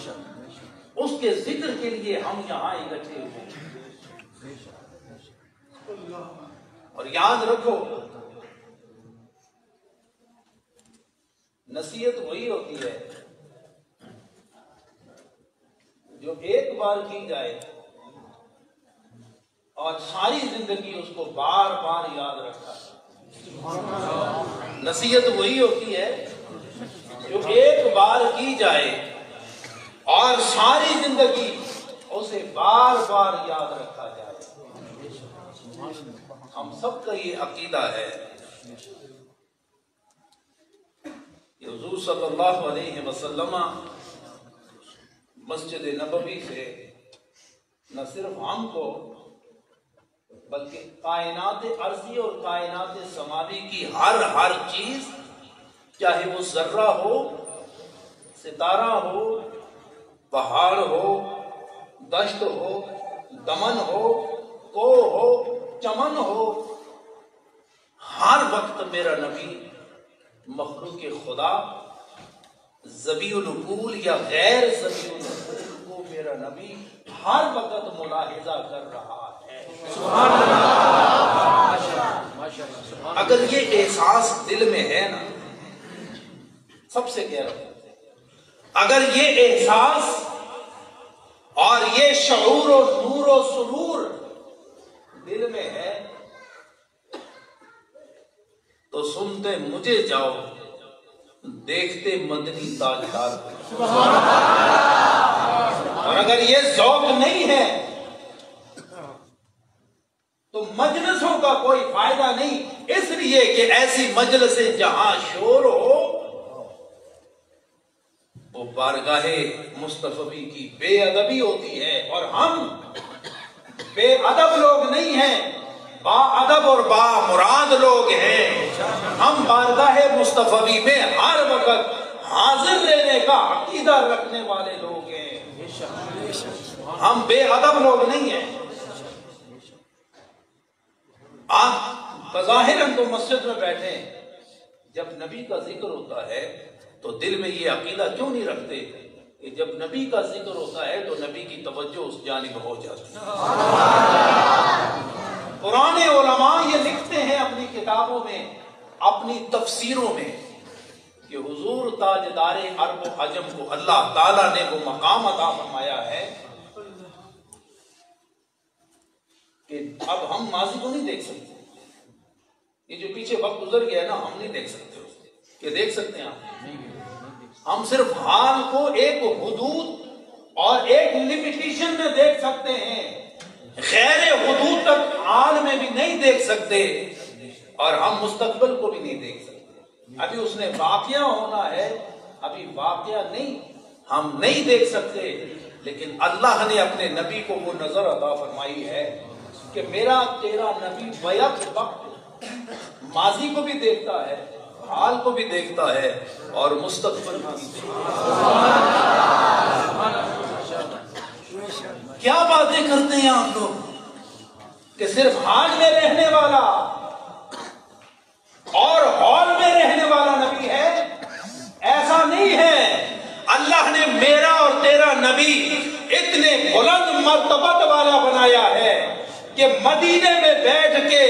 اس کے ذکر کے لیے ہم یہاں اکٹھے ہوئے ہیں۔ اور یاد رکھو نصیحت وہی ہوتی ہے جو ایک بار کی جائے اور ساری زندگی اس کو بار بار یاد رکھتا ہے۔ نصیحت وہی ہوتی ہے جو ایک بار کی جائے اور ساری زندگی اسے بار بار یاد رکھا جائے۔ ہم سب کا یہ عقیدہ ہے کہ حضور صلی اللہ علیہ وسلم مسجد نبوی سے نہ صرف ہم کو بلکہ کائنات ارضی اور کائنات سماوی کی ہر چیز، چاہے وہ ذرہ ہو، ستارہ ہو، پہاڑ ہو، دشت ہو، دمن ہو، کوہ ہو، چمن ہو، ہر وقت میرا نبی مخلوق خدا ذبیح العقول یا غیر ذبیح العقول کو میرا نبی ہر وقت ملاحظہ کر رہا ہے۔ اگر یہ احساس دل میں ہے نا، سب سے کہہ رہا ہوں، اگر یہ احساس اور یہ شعور و نور و سرور دل میں ہے تو سنتے مجھے جاؤ، دیکھتے مدنی تاجدار۔ اور اگر یہ ذوق نہیں ہے تو مجلسوں کا کوئی فائدہ نہیں، اس لیے کہ ایسی مجلسیں جہاں شور ہو وہ بارگاہ مصطفی کی بے ادبی ہوتی ہے، اور ہم بے ادب لوگ نہیں ہیں، با ادب اور با مراد لوگ ہیں۔ ہم بارگاہ مصطفی میں ہر وقت حاضر رہنے کا عقیدہ رکھنے والے لوگ ہیں، ہم بے ادب لوگ نہیں ہیں۔ آپ بظاہراً تو مسجد میں بیٹھے ہیں، جب نبی کا ذکر ہوتا ہے تو دل میں یہ عقیدہ کیوں نہیں رکھتے کہ جب نبی کا ذکر ہوتا ہے تو نبی کی توجہ اس جانب ہو جاتی ہے۔ قرآن علماء یہ لکھتے ہیں اپنی کتابوں میں، اپنی تفسیروں میں، کہ حضور تاجدار عرب و عجم کو اللہ تعالیٰ نے وہ مقام عطا فرمایا ہے کہ اب ہم ماضی کو نہیں دیکھ سکتے، یہ جو پیچھے وقت گزر گیا ہے نا، ہم نہیں دیکھ سکتے اس کو۔ کہ دیکھ سکتے ہیں ہم صرف حال کو ایک حدود اور ایک لمیٹیشن میں دیکھ سکتے ہیں، غیر حدود تک حال میں بھی نہیں دیکھ سکتے، اور ہم مستقبل کو بھی نہیں دیکھ سکتے۔ ابھی اس نے واقعہ ہونا ہے، ابھی واقعہ نہیں، ہم نہیں دیکھ سکتے، لیکن اللہ نے اپنے نبی کو وہ نظر عطا فرمائی ہے کہ میرا تیرا نبی بیک وقت ماضی کو بھی دیکھتا ہے، حال کو بھی دیکھتا ہے، اور مستقبل کو بھی دیکھتا ہے۔ کیا باتیں کرتے ہیں آپ لوگ کہ صرف حال میں رہنے والا اور حال میں رہنے والا نبی ہے؟ ایسا نہیں ہے۔ اللہ نے میرا اور تیرا نبی اتنے بلند مرتبت والا بنایا ہے کہ مدینے میں بیٹھ کے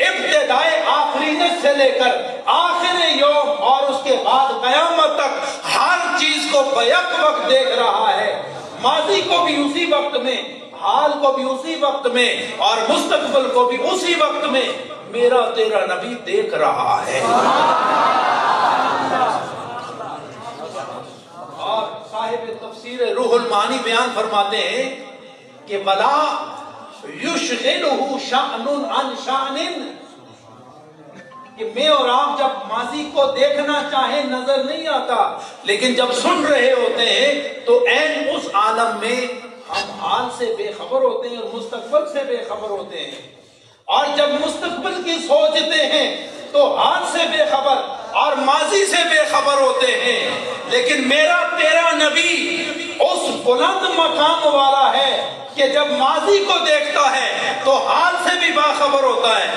ابتدائے آخرینت سے لے کر آخر یوم اور اس کے بعد قیامت تک ہر چیز کو بیک وقت دیکھ رہا ہے، ماضی کو بھی اسی وقت میں، حال کو بھی اسی وقت میں، اور مستقبل کو بھی اسی وقت میں میرا تیرا نبی دیکھ رہا ہے۔ اور صاحب تفسیر روح المعانی بیان فرماتے ہیں کہ وَلَا يُشْغِلُهُ شَأْنٌ عَنْ شَأْنٍ، کہ میں اور آپ جب ماضی کو دیکھنا چاہیں نظر نہیں آتا، لیکن جب سن رہے ہوتے ہیں تو عین اس عالم میں ہم حال سے بے خبر ہوتے ہیں اور مستقبل سے بے خبر ہوتے ہیں، اور جب مستقبل کی سوچتے ہیں تو حال سے بے خبر اور ماضی سے بے خبر ہوتے ہیں۔ لیکن میرا تیرا نبی اس بلند مقام والا ہے کہ جب ماضی کو دیکھتا ہے تو حال سے بھی باخبر ہوتا ہے،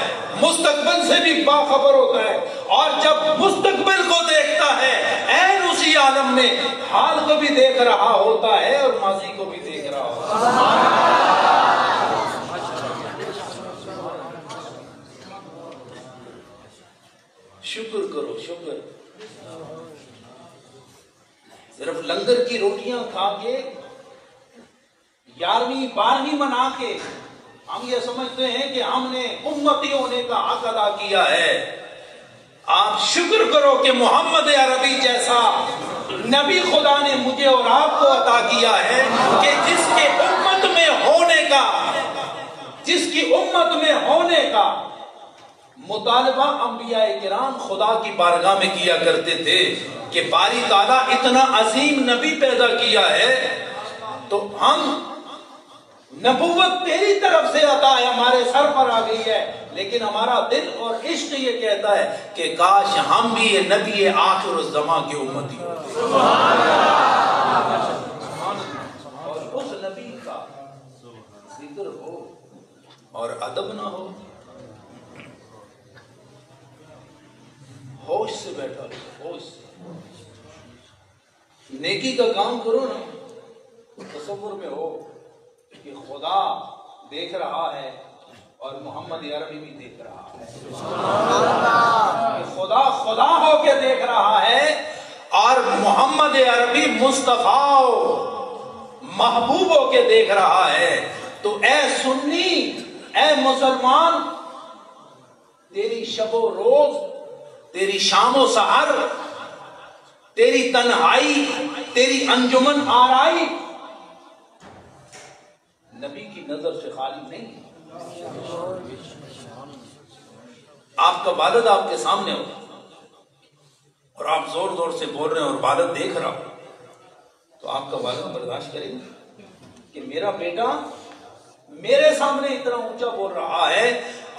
مستقبل سے بھی باخبر ہوتا ہے، اور جب مستقبل کو دیکھتا ہے عین اسی اسی عالم میں حال کو بھی دیکھ رہا ہوتا ہے اور ماضی کو بھی دیکھ رہا ہوتا ہے. شکر کرو شکر. صرف لنگر کی روٹیاں کھا کے 11ویں 12ویں منا کے ہم یہ سمجھتے ہیں کہ ہم نے امتی ہونے کا حق ادا کیا ہے. آپ شکر کرو کہ محمد عربی جیسا نبی خدا نے مجھے اور آپ کو عطا کیا ہے کہ جس کی امت میں ہونے کا مطالبہ انبیاء کرام خدا کی بارگاہ میں کیا کرتے تھے کہ باری تعالیٰ اتنا عظیم نبی پیدا کیا ہے تو ہم نبوت تیری طرف سے عطا ہے ہمارے سر پر آ گئی ہے، لیکن ہمارا دل اور عشق یہ کہتا ہے کہ کاش ہم بھی یہ نبی آخر الزماں کے امتی ہوتے اور اس نبی کا ذکر ہو اور ادب نہ ہو. ہوش سے بیٹھا لو، ہوش سے نیکی کا کام کرو نا، تصور میں ہو کہ خدا دیکھ رہا ہے اور محمد عربی بھی دیکھ رہا ہے. خدا خدا ہو کے دیکھ رہا ہے اور محمد عربی مصطفیٰ محبوب ہو کے دیکھ رہا ہے. تو اے سنی، اے مسلمان، تیری شب و روز، تیری شام و سحر، تیری تنہائی، تیری انجمن آرائی نبی کی نظر سے خالی نہیں. آپ کا والد آپ کے سامنے ہو اور آپ زور زور سے بول رہے ہیں اور والد دیکھ رہا ہو تو آپ کا والد برداشت کرے گا کہ میرا بیٹا میرے سامنے اتنا اونچا بول رہا ہے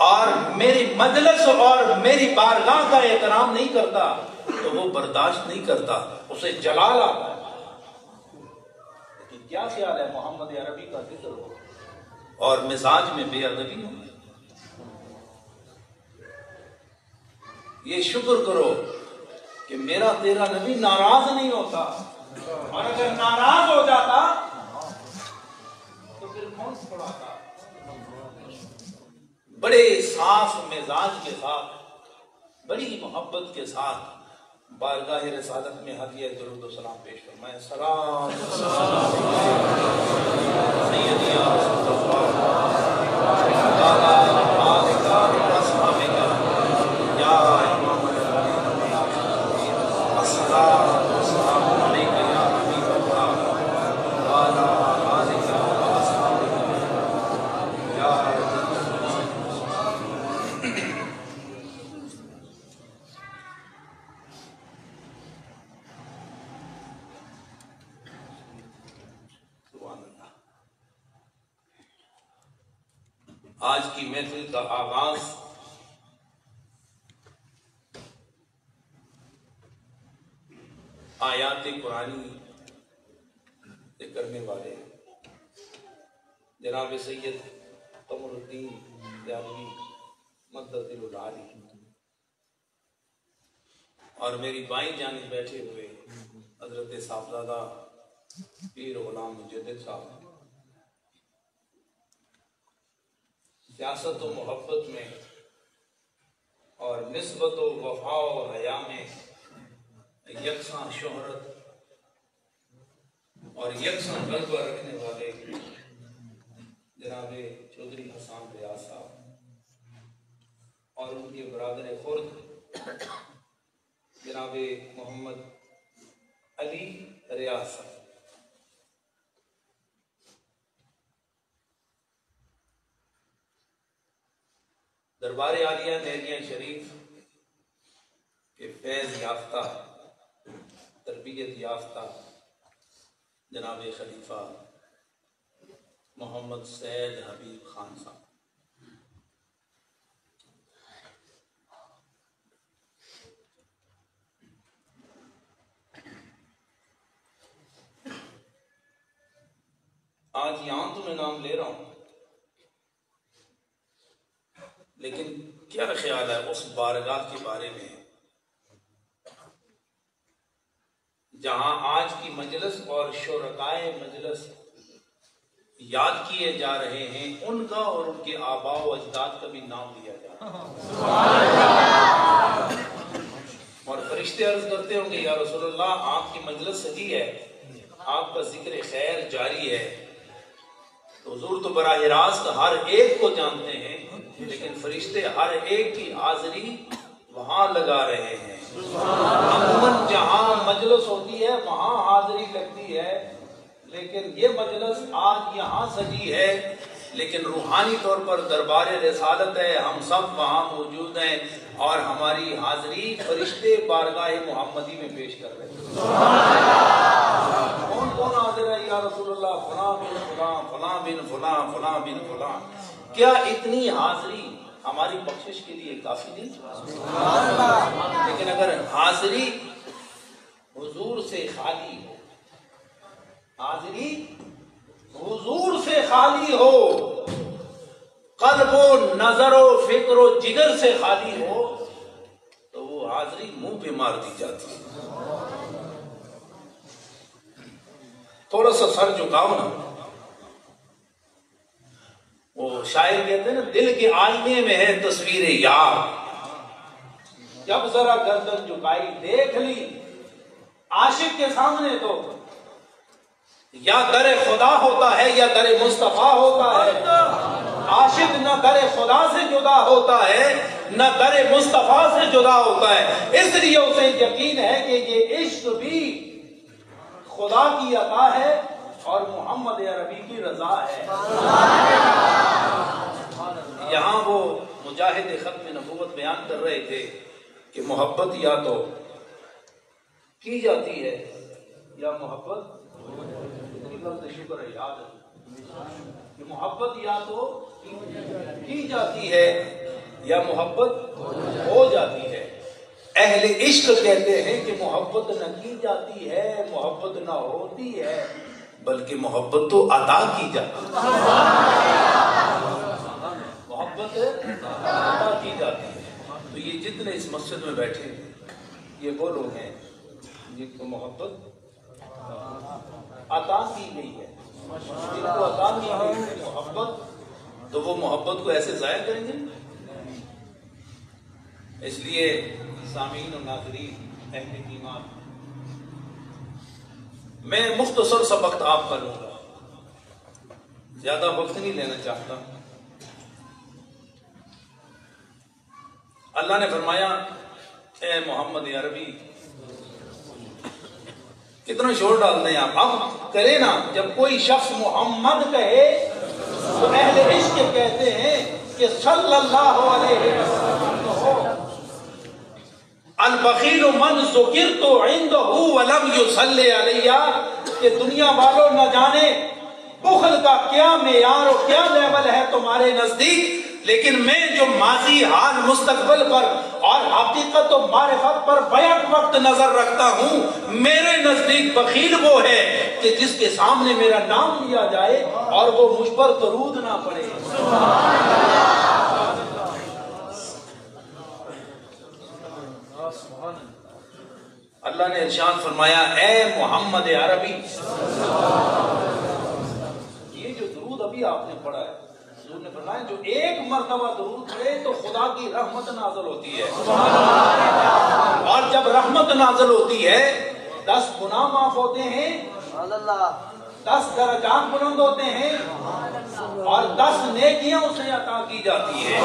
اور میری مجلس اور میری بارگاہ کا احترام نہیں کرتا؟ تو وہ برداشت نہیں کرتا، اسے جلال آتا ہے. لیکن کیا خیال ہے محمد عربی کا ذکر ہو اور مزاج میں بے ادبی ہو؟ یہ شکر کرو کہ میرا تیرا نبی ناراض نہیں ہوتا، اور اگر ناراض ہو جاتا تو پھر کون چھوڑاتا؟ بڑے صاف مزاج کے ساتھ، بڑی محبت کے ساتھ بارگاہ رسالت میں ہدیہ درود و سلام پیش فرمائے. سلام سیدی یا رسول اللہ یا امام آج کی محفل کا آغاز آیات قرآنی سے کرنے والے جناب سید قمر الدین دیالوی مدد العالی اور میری بائیں جانب بیٹھے ہوئے حضرت صاحبزادہ پیر غلام مجدد صاحب، سیاست و محبت میں اور نسبت و وفا و حیا میں یکساں شہرت اور یکساں غلبہ رکھنے والے جناب چودھری حسان ریاض صاحب اور ان کے برادر خرد جناب محمد علی ریاض صاحب. دربار عالیہ دہلیہ شریف کے فیض یافتہ، تربیت یافتہ جناب خلیفہ محمد سید حبیب خان صاحب، آج یہاں تو میں نام لے رہا ہوں، لیکن کیا خیال ہے اس بارگاہ کے بارے میں جہاں آج کی مجلس اور شرکائے مجلس یاد کیے جا رہے ہیں، ان کا اور ان کے آباء و اجداد کا بھی نام لیا جا رہا ہے۔ اور فرشتے عرض کرتے ہوں گے یا رسول اللہ آپ کی مجلس سجی ہے، آپ کا ذکر خیر جاری ہے، تو حضور تو براہ راست ہر ایک کو جانتے ہیں، لیکن فرشتے ہر ایک کی حاضری وہاں لگا رہے ہیں۔ عموماً جہاں مجلس ہوتی ہے وہاں حاضری لگتی ہے، لیکن یہ مجلس آج یہاں سجی ہے، لیکن روحانی طور پر دربار رسالت ہے، ہم سب وہاں موجود ہیں اور ہماری حاضری فرشتے بارگاہ محمدی میں پیش کر رہے ہیں۔ کون کون حاضر ہے یا رسول اللہ؟ فلاں بن فلاں، فلاں بن فلاں، فلاں بن فلاں۔ کیا اتنی حاضری ہماری بخشش کے لیے کافی نہیں؟ لیکن اگر حاضری حضور سے خالی ہو، حاضری حضور سے خالی ہو، قلب و نظر و فکر و جگر سے خالی ہو، تو وہ حاضری منہ پہ مار دی جاتی ہے۔ تھوڑا سا سر جھکاؤ نا، وہ شاعر کہتے ہیں نا دل کے آئینے میں ہے تصویر یار، جب ذرا گردن جھکائی دیکھ لی عاشق کے سامنے تو یا در خدا ہوتا ہے یا در مصطفیٰ ہوتا ہے۔ عاشق نہ در خدا سے جدا ہوتا ہے نہ در مصطفیٰ سے جدا ہوتا ہے، اس لیے اسے یقین ہے کہ یہ عشق بھی خدا کی عطا ہے اور محمد عربی کی رضا ہے۔ یہاں وہ مجاہد ختم نبوت بیان کر رہے تھے کہ محبت یا تو کی جاتی ہے یا محبت شکر ہے، یاد ہے کہ محبت یا تو کی جاتی ہے یا محبت ہو جاتی ہے۔ اہل عشق کہتے ہیں کہ محبت نہ کی جاتی ہے، محبت نہ ہوتی ہے، بلکہ محبت تو عطا کی جاتی ہے۔ محبت عطا کی جاتی ہے۔ تو یہ جتنے اس مسجد میں بیٹھے ہیں یہ وہ لوگ ہیں جن کو محبت عطا کی گئی ہے، جن کو عطا کی گئی ہے محبت، تو وہ محبت کو ایسے ضائع کریں گے؟ اس لیے سامعین و ناظرین اہل ایمان، میں مختصر سا وقت آپ کا لوں گا، زیادہ وقت نہیں لینا چاہتا۔ اللہ نے فرمایا اے محمد عربی، کتنا شور ڈالتے ہیں آپ، اب کرے نا، جب کوئی شخص محمد کہے تو اہل عشق کہتے ہیں کہ صلی اللہ علیہ وسلم۔ البخیل من ذکرت عنده ولم یصلی علیہ، کہ دنیا والوں نہ جانے بخل کا کیا معیار اور کیا لیول ہے تمہارے نزدیک، لیکن میں جو ماضی حال مستقبل پر اور حقیقت و معرفت پر بیک وقت نظر رکھتا ہوں، میرے نزدیک بخیل وہ ہے کہ جس کے سامنے میرا نام لیا جائے اور وہ مجھ پر درود نہ پڑے۔ اللہ نے ارشاد فرمایا اے محمد عربی، یہ جو درود ابھی آپ نے پڑھا ہے، حضور نے فرمایا جو ایک مرتبہ درود پڑھے تو خدا کی رحمت نازل ہوتی ہے، اور جب رحمت نازل ہوتی ہے 10 گناہ معاف ہوتے ہیں، 10 درجات بلند ہوتے ہیں، اور 10 نیکیاں اسے عطا کی جاتی ہیں۔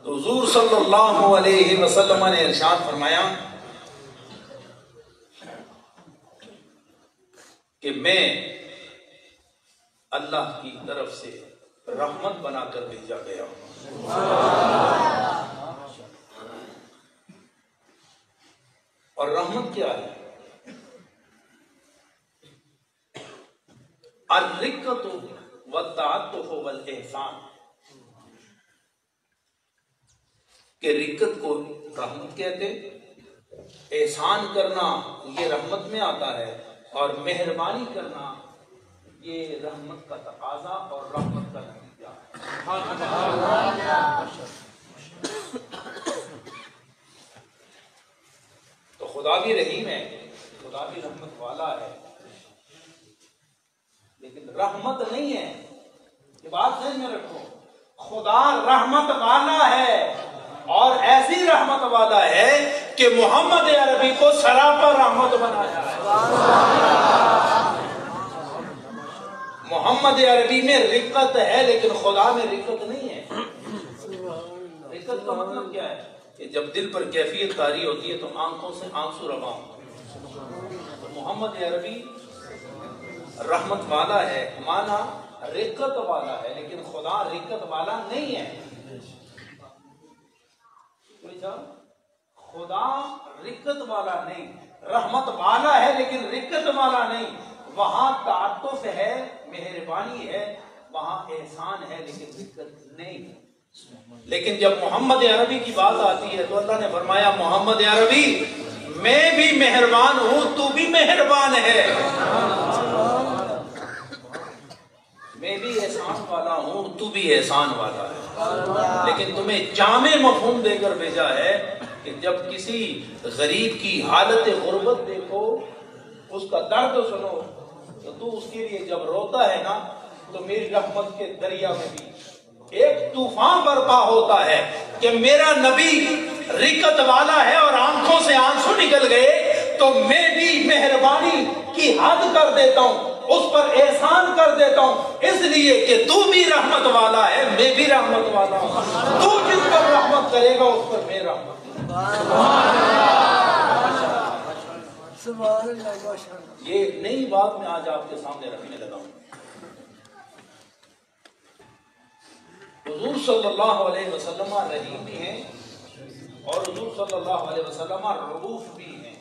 تو حضور صلی اللہ علیہ وسلم نے ارشاد فرمایا کہ میں اللہ کی طرف سے رحمت بنا کر بھیجا گیا ہوں۔ اور رحمت کیا ہے؟ الرقۃ والتعطف والاحسان، کہ رقت کو رحمت کہتے، احسان کرنا یہ رحمت میں آتا ہے، اور مہربانی کرنا یہ رحمت کا تقاضا اور رحمت کا نتیجہ ہے۔ خدا بھی رحیم ہے، خدا بھی رحمت والا ہے، لیکن رحمت نہیں ہے. یہ بات ذہن میں رکھو، خدا رحمت والا ہے اور ایسی رحمت والا ہے کہ محمد عربی کو سراپا رحمت بنایا ہے. محمد عربی میں رقت ہے لیکن خدا میں رقت نہیں ہے. رقت کا مطلب کیا ہے؟ کہ جب دل پر کیفیت طاری ہوتی ہے تو آنکھوں سے آنسو رواں ہوتے ہیں. تو محمد عربی رحمت والا ہے، مانا رقت والا ہے، لیکن خدا رقت والا نہیں ہے. خدا رقت والا نہیں، رحمت والا ہے لیکن رقت والا نہیں. وہاں تعاطف ہے، مہربانی ہے، وہاں احسان ہے لیکن رقت نہیں. لیکن جب محمد عربی کی بات آتی ہے تو اللہ نے فرمایا محمد عربی میں بھی مہربان ہوں، تو بھی مہربان ہے. میں بھی احسان والا ہوں، تو بھی احسان والا ہے. لیکن تمہیں جامع مفہوم دے کر بھیجا ہے کہ جب کسی غریب کی حالت غربت دیکھو، اس کا درد سنو، تو اس کے لیے جب روتا ہے نا تو میری رحمت کے دریا میں بھی ایک طوفان برپا ہوتا ہے کہ میرا نبی رقت والا ہے اور آنکھوں سے آنسو نکل گئے تو میں بھی مہربانی کی حد کر دیتا ہوں، اس پر احسان کر دیتا ہوں، اس لیے کہ تو بھی رحمت والا ہے، میں بھی رحمت والا ہوں. تو جس پر رحمت کرے گا اس پر میں رحمت. یہ نئی بات میں آج آپ کے سامنے رکھنے لگا ہوں. حضور صلی اللہ علیہ وسلم رحیم بھی ہیں اور حضور صلی اللہ علیہ وسلم رؤوف بھی ہیں.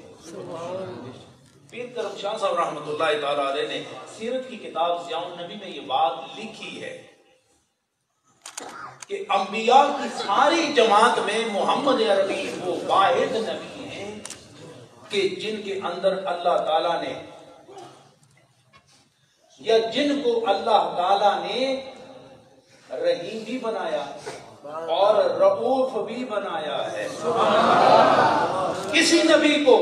پیر کرم شاہ صاحب رحمۃ اللہ تعالی علیہ نے سیرت کی کتاب ضیاء النبی میں یہ بات لکھی ہے کہ انبیاء کی ساری جماعت میں محمد عربی وہ واحد نبی ہیں کہ جن کے اندر اللہ تعالیٰ نے یا جن کو اللہ تعالیٰ نے رحیم بھی بنایا اور رؤوف بھی بنایا ہے. کسی نبی کو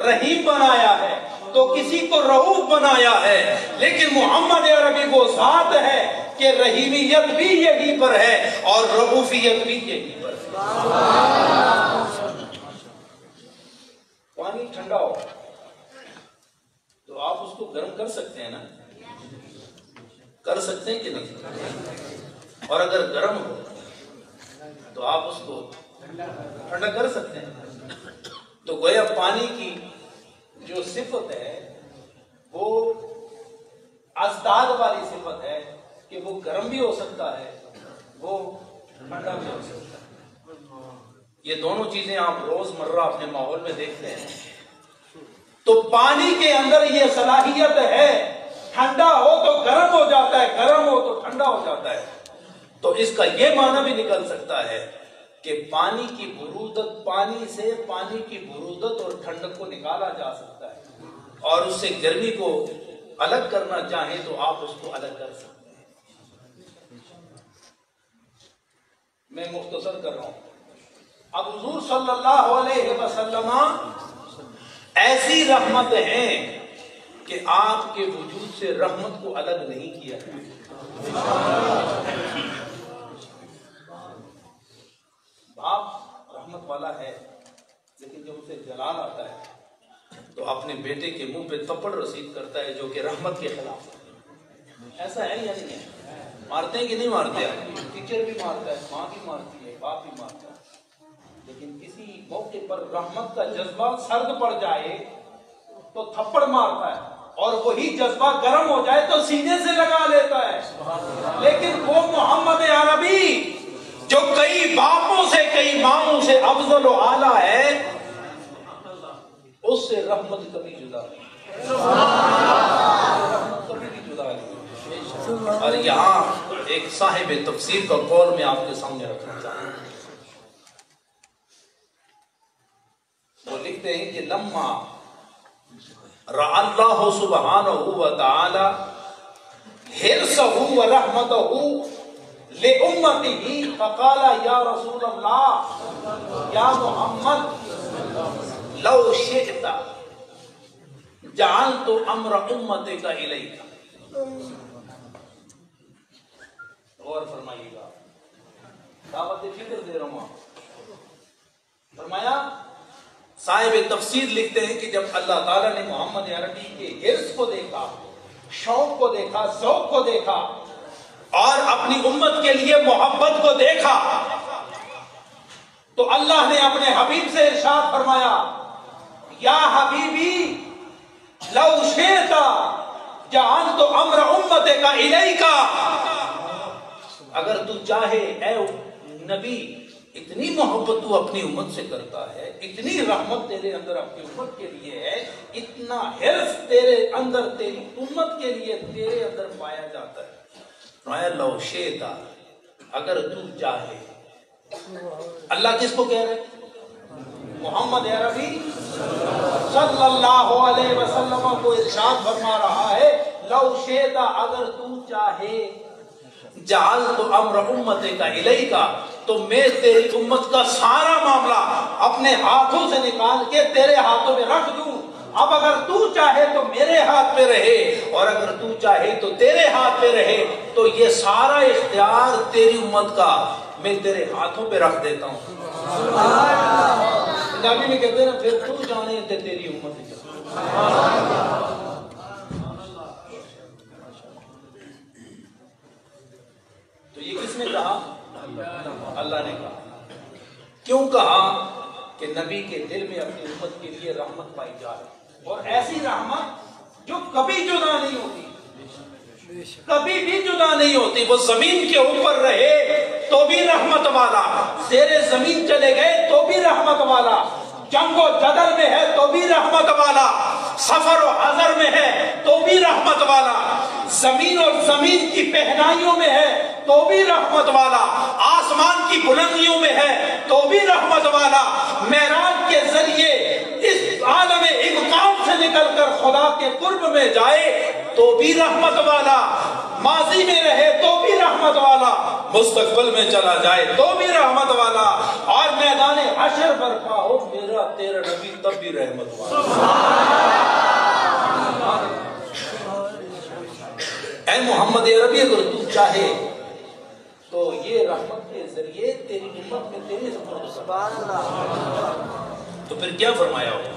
رحیم بنایا ہے تو کسی کو رؤوف بنایا ہے، لیکن محمد عربی وہ ذات ہے کہ رحیمیت بھی یہی پر ہے اور رؤوفیت بھی یہی پر ہے. پانی ٹھنڈا ہو تو آپ اس کو گرم کر سکتے ہیں نا، کر سکتے ہیں کہ نہیں؟ اور اگر گرم ہو تو آپ اس کو ٹھنڈا کر سکتے ہیں. تو گویا پانی کی جو صفت ہے وہ ازداد والی صفت ہے کہ وہ گرم بھی ہو سکتا ہے، وہ ٹھنڈا بھی ہو سکتا ہے. یہ دونوں چیزیں آپ روز مرہ اپنے ماحول میں دیکھتے ہیں. تو پانی کے اندر یہ صلاحیت ہے، ٹھنڈا ہو تو گرم ہو جاتا ہے، گرم ہو تو ٹھنڈا ہو جاتا ہے. تو اس کا یہ معنی بھی نکل سکتا ہے کہ پانی کی برودت، پانی سے پانی کی برودت اور ٹھنڈک کو نکالا جا سکتا ہے، اور اس سے گرمی کو الگ کرنا چاہیں تو آپ اس کو الگ کر سکتے ہیں. میں مختصر کر رہا ہوں. اب حضور صلی اللہ علیہ وسلم ایسی رحمت ہیں کہ آپ کے وجود سے رحمت کو الگ نہیں کیا ہے. باپ رحمت والا ہے لیکن جب اسے جلال آتا ہے تو اپنے بیٹے کے منہ پہ تھپڑ رسید کرتا ہے جو کہ رحمت کے خلاف ہے. ایسا ہے یا نہیں ہے؟ مارتے ہیں کہ نہیں مارتے ہیں؟ ٹیچر بھی مارتا ہے، ماں بھی مارتی ہے، باپ بھی مارتا ہے. لیکن کسی موقع پر رحمت کا جذبہ سرد پڑ جائے تو تھپڑ مارتا ہے، اور وہی جذبہ گرم ہو جائے تو سینے سے لگا لیتا ہے. لیکن وہ محمد عربی جو کئی باپوں سے کئی ماموں سے افضل و اعلیٰ ہے، اس سے رحمت کبھی جدا نہیں، کبھی بھی جدا نہیں. اور یہاں ایک صاحب تفسیر کا قول میں آپ کے سامنے رکھنا چاہتا ہوں. وہ لکھتے ہیں کہ لما رأى اللہ سبحانہ وتعالی حرصہ ورحمتہ لأمته فقال یا رسول اللہ یا محمد لو شئت جعلت امر امتک الیک. غور فرمائیے گا، دعوت فکر دے رہا ہوں. فرمایا صاحب تفسیر لکھتے ہیں کہ جب اللہ تعالیٰ نے محمد عربی کے حرص کو دیکھا، شوق کو دیکھا، ذوق کو دیکھا اور اپنی امت کے لیے محبت کو دیکھا تو اللہ نے اپنے حبیب سے ارشاد فرمایا یا حبیبی لو شئت جعلت امر امتک الیک. اگر تو چاہے اے نبی، اتنی محبت تو اپنی امت سے کرتا ہے، اتنی رحمت تیرے اندر اپنی امت کے لیے ہے، اتنا حرص تیرے اندر تیری امت کے لیے تیرے اندر پایا جاتا ہے. لو شئت، اگر تو چاہے. اللہ کس کو کہہ رہے؟ محمد عربی صلی اللہ علیہ وسلم کو ارشاد فرما رہا ہے لو شئت، اگر تو چاہے جعلت امر امتک الیک، تو میں تیری امت کا سارا معاملہ اپنے ہاتھوں سے نکال کے تیرے ہاتھوں میں رکھ دوں. اب اگر تو چاہے تو میرے ہاتھ پہ رہے اور اگر تو چاہے تو تیرے ہاتھ پہ رہے، تو یہ سارا اختیار تیری امت کا میں تیرے ہاتھوں پہ رکھ دیتا ہوں. پنجابی میں کہتے ہیں نا، پھر تو جانے تے تیری امت ہی. تو یہ کس نے کہا؟ اللہ نے کہا. کیوں کہا؟ کہ نبی کے دل میں اپنی امت کے لیے رحمت پائی جا رہی، اور ایسی رحمت جو کبھی جدا نہیں ہوتی، کبھی بھی جدا نہیں ہوتی. وہ زمین کے اوپر رہے تو بھی رحمت والا، زیر زمین چلے گئے تو بھی رحمت والا، جنگ و جدل میں ہے تو بھی رحمت والا، سفر و حضر میں ہے تو بھی رحمت والا، زمین اور زمین کی پہنائیوں میں ہے تو بھی رحمت والا، آسمان کی بلندیوں میں ہے تو بھی رحمت والا، معراج کے ذریعے اس عالم امکان سے نکل کر خدا کے قرب میں جائے تو بھی رحمت والا، ماضی میں رہے تو بھی رحمت والا، مستقبل میں چلا جائے تو بھی رحمت والا، اور میدان حشر برپا ہو میرا تیرا نبی تب بھی رحمت والا. اے محمد عربی، اگر تو چاہے تو یہ رحمت کے ذریعے تیری امت میں تیرے سبحان اللہ. تو پھر کیا فرمایا ہوگا؟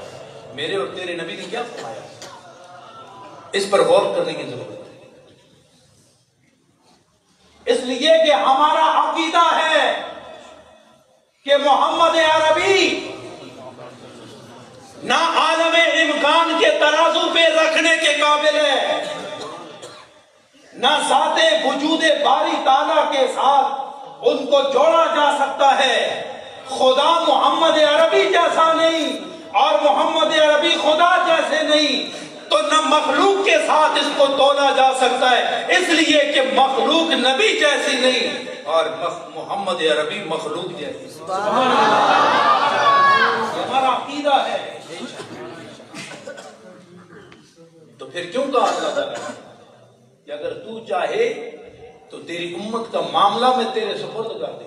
میرے اور تیرے نبی نے کیا فرمایا؟ اس پر غور کرنے کی ضرورت ہے. اس لیے کہ ہمارا عقیدہ ہے کہ محمد عربی نہ عالم امکان کے ترازو پہ رکھنے کے قابل ہے، نہ ذات وجود باری تعالیٰ کے ساتھ ان کو جوڑا جا سکتا ہے. خدا محمد عربی جیسا نہیں اور محمد عربی خدا جیسے نہیں، تو نہ مخلوق کے ساتھ اس کو تولا جا سکتا ہے، اس لیے کہ مخلوق نبی جیسی نہیں اور محمد عربی مخلوق جیسی. سبحان اللہ، یہ ہمارا عقیدہ ہے. تو پھر کیوں کہا اللہ تعالیٰ کہ اگر تو چاہے تو تیری امت کا معاملہ میں تیرے سپرد کر دے.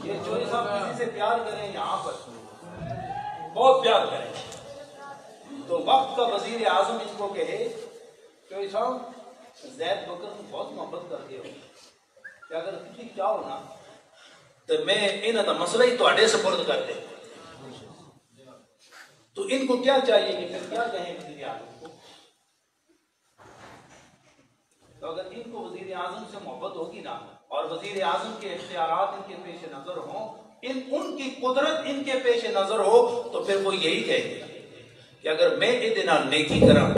یہ چوری صاحب کسی سے پیار کریں یہاں پر، بہت پیار کریں، تو وقت کا وزیر اعظم اس کو کہے چوری صاحب زید بکر کو بہت محبت کرتے ہو کہ اگر تھی چاہو نا تو میں انہاں دا مسئلہ ہی تواڈے سپرد کر دے. تو ان کو کیا چاہیے کہ پھر کیا کہیں وزیر اعظم کو؟ تو اگر ان کو وزیر اعظم سے محبت ہوگی نا اور وزیر اعظم کے اختیارات ان کے پیش نظر ہوں، ان کی قدرت ان کے پیش نظر ہو، تو پھر وہ یہی کہیں گے کہ اگر میں ادھے نال نیکی کراں،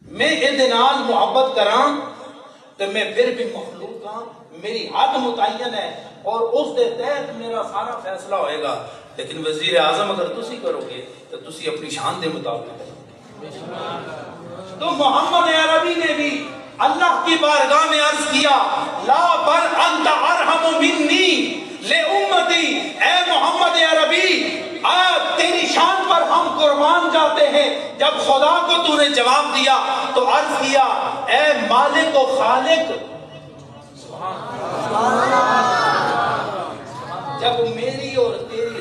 میں ادھے نال محبت کراں، تو میں پھر بھی مخلوق ہاں، میری حد متعین ہے اور اس دے تحت میرا سارا فیصلہ ہوئے گا. لیکن وزیر اعظم اگر تسی کرو گے تو تسی اپنی شان دے مطابق کرو. تو محمد عربی نے بھی اللہ کی بارگاہ میں عرض کیا لا بل انت ارحم منی لامتی، اے محمد عربی تیری شان پر ہم قربان جاتے ہیں. جب خدا کو تو نے جواب دیا تو عرض کیا اے مالک و خالق، جب میری اور تیری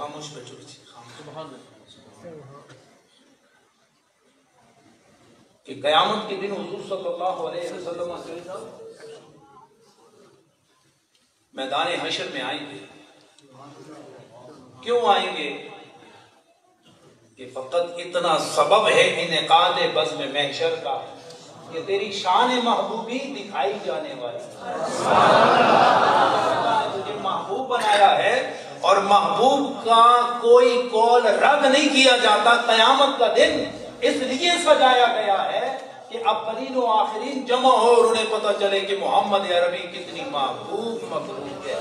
خاموش بیٹھو کہ قیامت کے دن حضور صلی اللہ علیہ وسلم میدان حشر میں آئیں گے. کیوں آئیں گے؟ کہ فقط اتنا سبب ہے انعقاد بزم محشر کا کہ تیری شان محبوبی دکھائی جانے والی. تجھے محبوب بنایا ہے اور محبوب کا کوئی قول رد نہیں کیا جاتا. قیامت کا دن اس لیے سجایا گیا ہے کہ اولین و آخرین جمع ہو اور انہیں پتہ چلے کہ محمد عربی کتنی محبوب مخلوق ہے.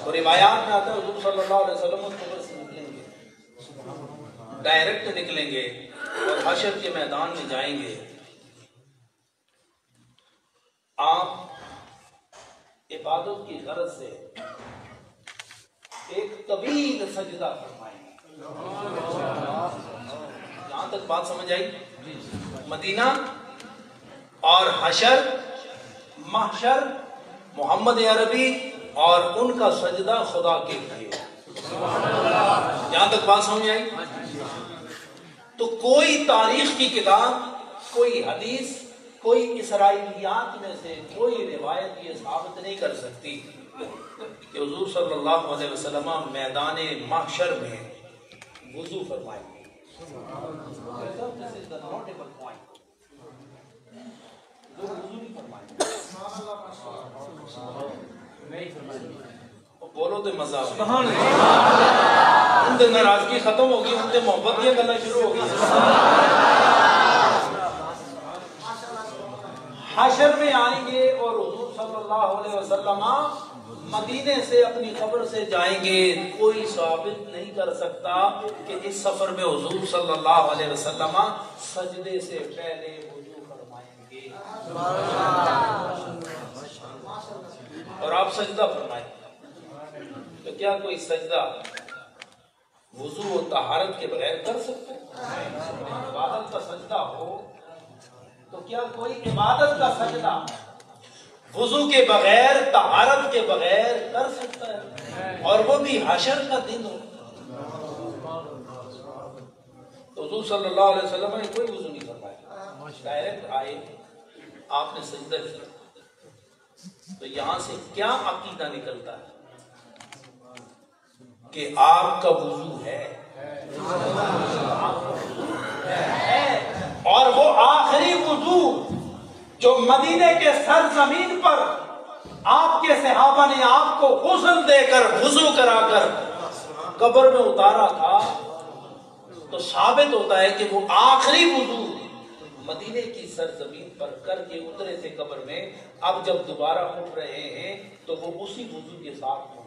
اور روایات میں آتا ہے حضور صلی اللہ علیہ وسلم قبر سے نکلیں گے، ڈائریکٹ نکلیں گے اور حشر کے میدان میں جائیں گے. آپ عبادت کی غرض سے ایک طویل سجدہ فرمائیں گے. یہاں تک بات سمجھ آئی؟ مدینہ اور حشر، محشر، محمد عربی اور ان کا سجدہ خدا کے لیے. یہاں تک بات سمجھ آئی؟ تو کوئی تاریخ کی کتاب، کوئی حدیث، کوئی اسرائیلیات میں سے کوئی روایت یہ ثابت نہیں کر سکتی کہ حضور صلی اللہ علیہ وسلم میدان محشر میں وضو فرمائیں گے. بولو تو مزہ ان دن ناراضگی ختم ہوگی، ان دن محبت یہ کرنا شروع ہوگی. حشر میں آئیں گے اور حضور صلی اللہ علیہ وسلم مدینے سے اپنی قبر سے جائیں گے. کوئی ثابت نہیں کر سکتا کہ اس سفر میں حضور صلی اللہ علیہ وسلم سجدے سے پہلے وضو فرمائیں گے اور آپ سجدہ فرمائیں. تو کیا کوئی سجدہ وضو و طہارت کے بغیر کر سکتے؟ عبادت کا سجدہ ہو تو کیا کوئی عبادت کا سجدہ وضو کے بغیر، طہارت کے بغیر کر سکتا ہے؟ اور وہ بھی حشر کا دن ہو. تو حضور صلی اللہ علیہ وسلم نے کوئی وضو نہیں فرمایا، ڈائریکٹ آئے، آپ نے سجدہ کیا. تو یہاں سے کیا عقیدہ نکلتا ہے کہ آپ کا وضو ہے اور وہ آخری وضو جو مدینے کے سرزمین پر آپ کے صحابہ نے آپ کو غسل دے کر وضو کرا کر قبر میں اتارا تھا، تو ثابت ہوتا ہے کہ وہ آخری وضو مدینے کی سرزمین پر کر کے اترے تھے قبر میں. اب جب دوبارہ اٹھ رہے ہیں تو وہ اسی وضو کے ساتھ ہوں.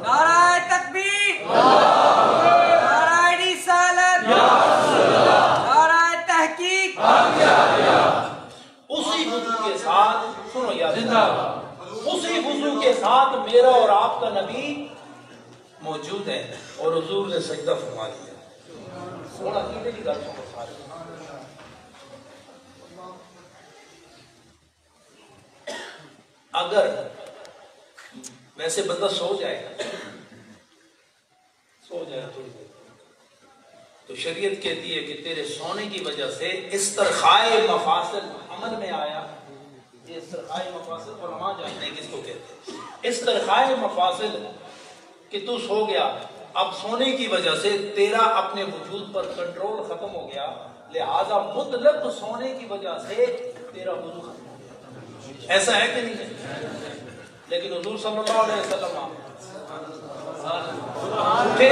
نعرہ تکبیر، نعرہ رسالت، نعرہ تحقیق. اسی وضو کے ساتھ سنو یاد، اسی وضو کے ساتھ میرا اور آپ کا نبی موجود ہے اور حضور نے سجدہ فرما دیا. تھوڑا عقیدے کی بات سنو سارے. اگر ویسے بندہ سو جائے تھوڑی دیر تو شریعت کہتی ہے کہ تیرے سونے کی وجہ سے استرخائے مفاصل عمل میں آیا. یہ استرخائے مفاصل علماء جانتے ہیں کس کو کہتے ہیں. استرخائے مفاصل کہ تو سو گیا، اب سونے کی وجہ سے تیرا اپنے وجود پر کنٹرول ختم ہو گیا، لہذا مطلق سونے کی وجہ سے تیرا وضو ختم ہو گیا. ایسا ہے کہ نہیں ہے؟ لیکن حضور صلی اللہ علیہ وسلم اٹھے،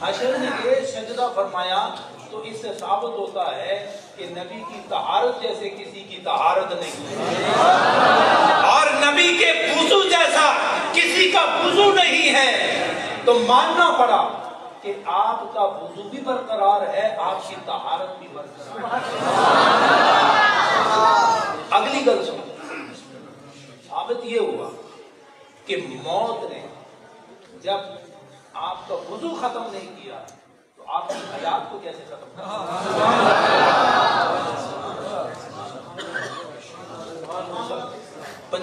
حشر میں یہ سجدہ فرمایا، تو اس سے ثابت ہوتا ہے کہ نبی کی طہارت جیسے کسی کی طہارت نہیں اور نبی کے وضو جیسا کسی کا وضو نہیں ہے. تو ماننا پڑا کہ آپ کا وضو بھی برقرار ہے، آپ کی طہارت بھی برقرار ہے. اگلی گل سنو، ثابت یہ ہوا کہ موت نے جب آپ کا وضو ختم نہیں کیا تو آپ کی حیات کو کیسے ختم کیا؟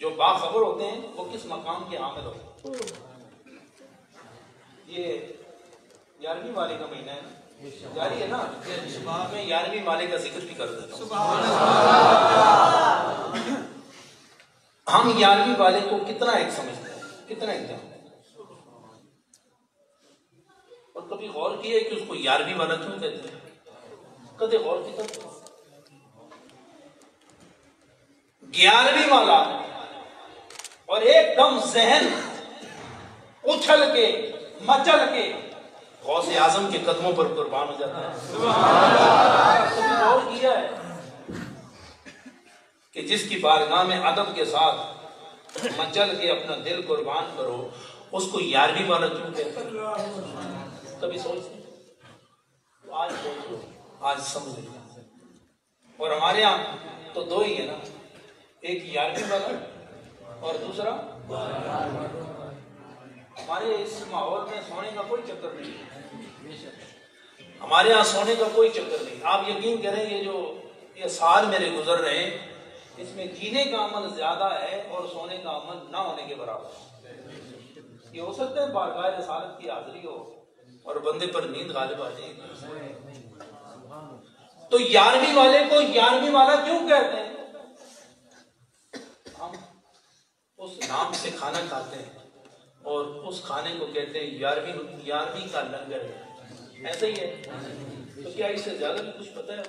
جو باخبر ہوتے ہیں وہ کس مقام کے حامل ہوتے ہیں؟ یہ 11ویں والے کا مہینہ ہے نا، جاری ہے نا، میں 11ویں والے کا ذکر بھی کر دیتا ہوں۔ ہم 11ویں والے کو کتنا ایک سمجھتے ہیں، کتنا ایک جانتے ہیں، اور کبھی غور کیا ہے کہ اس کو 11ویں والا کیوں کہتے ہیں؟ کدے غور کی طرف 11ویں والا، اور ایک دم ذہن اچھل کے مچل کے غوث اعظم کے قدموں پر قربان ہو جاتا ہے۔ کبھی غور کیا ہے کہ جس کی بارگاہ میں ادب کے ساتھ مچل کے اپنا دل قربان کرو، اس کو 11ویں والا کیوں کہتے ہیں؟ کبھی سوچتے؟ آج سوچو، آج سمجھ لیں۔ اور ہمارے یہاں تو دو ہی ہے نا، ایک 11ویں والا اور دوسرا، ہمارے اس ماحول میں سونے کا کوئی چکر نہیں ہے، ہمارے یہاں سونے کا کوئی چکر نہیں۔ آپ یقین کریں یہ سال میرے گزر رہے ہیں، اس میں جینے کا عمل زیادہ ہے اور سونے کا عمل نہ ہونے کے برابر۔ یہ ہو سکتا ہے بارگاہ رسالت کی حاضری ہو اور بندے پر نیند غالب آ جائے گی۔ تو 11ویں والے کو 11ویں والا کیوں کہتے ہیں؟ ہم اس نام سے کھانا کھاتے ہیں اور اس کھانے کو کہتے ہیں 11ویں کا لنگر ہے، ایسا ہی ہے۔ تو کیا اس سے زیادہ بھی کچھ پتہ ہے؟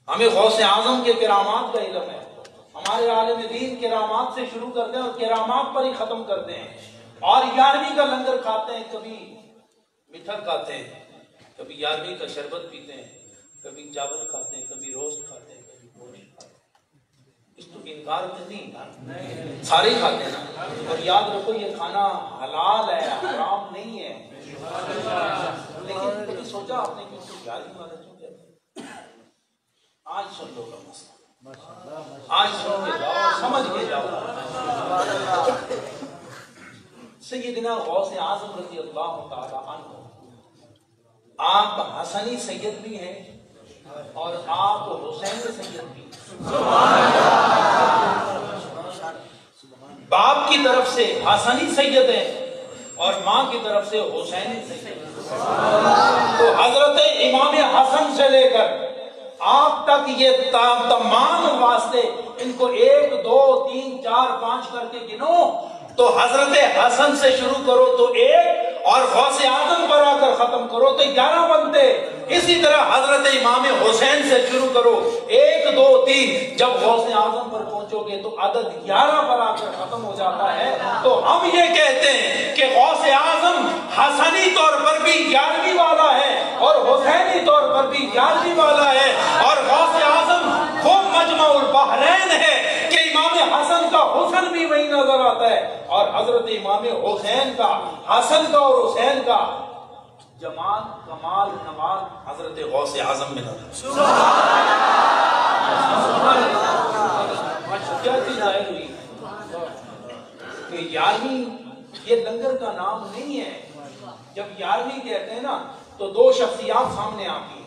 ہمیں غوث اعظم کے کرامات کا علم ہے، ہمارے عالم دین کرامات سے شروع کرتے ہیں اور کرامات پر ہی ختم کرتے ہیں، اور 11ویں کا لنگر کھاتے ہیں، کبھی میٹھا کھاتے ہیں، کبھی 11ویں کا شربت پیتے ہیں، کبھی چاول کھاتے ہیں، کبھی روسٹ کھاتے ہیں، کبھی گوشت کھاتے ہیں۔ اس تو انکار تو نہیں نا، سارے ہی کھاتے ہیں نا۔ اور یاد رکھو یہ کھانا حلال ہے، حرام نہیں ہے، لیکن کبھی سوچا آپ نے کہ اس کو 11ویں والا کیوں کہتے ہیں؟ آج سن لو گا مسئلہ، آج سن کے جاؤ، سمجھ کے جاؤ۔ سیدنا غوث اعظم رضی اللہ تعالی عنہ، آپ حسنی سید بھی ہیں اور آپ حسین سید بھی۔ باپ کی طرف سے حسنی سید ہیں اور ماں کی طرف سے حسینی سید۔ تو حضرت امام حسن سے لے کر آپ تک یہ تمام واسطے، ان کو 1 2 3 4 5 کر کے گنو تو حضرت حسن سے شروع کرو تو 1 اور غوث اعظم پر آ کر ختم کرو تو 11 بنتے۔ اسی طرح حضرت امام حسین سے شروع کرو 1 2 3، جب غوث اعظم پر پہنچو گے تو عدد 11 پر آ کر ختم ہو جاتا ہے۔ تو ہم یہ کہتے ہیں کہ غوث اعظم حسنی طور پر بھی 11ویں والا ہے اور حسینی طور پر بھی 11ویں والا ہے، اور غوث اعظم وہ مجمع البحرین ہے کہ امام حسن کا حسن بھی وہی نظر آتا ہے اور حضرت امام حسین کا، حسن کا اور حسین کا جمال کمال نمال حضرت غوث اعظم میں نظر۔ کیا چیز ظاہر ہوئی کہ 11ویں یہ لنگر کا نام نہیں ہے۔ جب 11ویں کہتے ہیں نا تو 2 شخصیات سامنے آتی ہیں،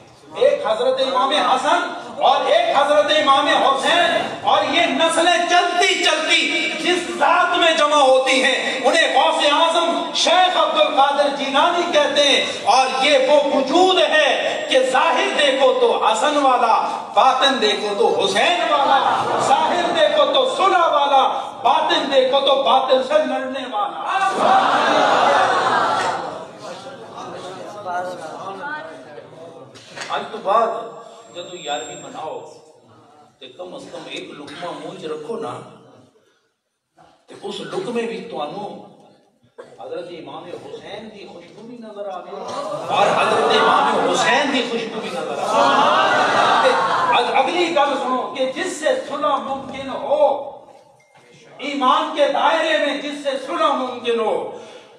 ایک حضرت امام حسن اور ایک حضرت امام حسین، اور یہ نسلیں چلتی چلتی جس ذات میں جمع ہوتی ہیں انہیں غوث اعظم شیخ عبد القادر جیلانی کہتے ہیں، اور یہ وہ وجود ہے کہ ظاہر دیکھو تو حسن والا، باطن دیکھو تو حسین والا، ظاہر دیکھو تو صلح والا، باطن دیکھو تو باطن سے لڑنے والا۔ آج تو بعد جب 11ویں مناؤ تو کم از کم ایک لقمہ منہ چ رکھو نا، تو اس لقمے بھی تانوں حضرت امام حسین کی خوشبو بھی نظر آ گئی اور حضرت امام حسین کی خوشبو بھی نظر آ گئی۔ اگلی گل سنو کہ جس سے صلح ممکن ہو، ایمان کے دائرے میں جس سے صلح ممکن ہو،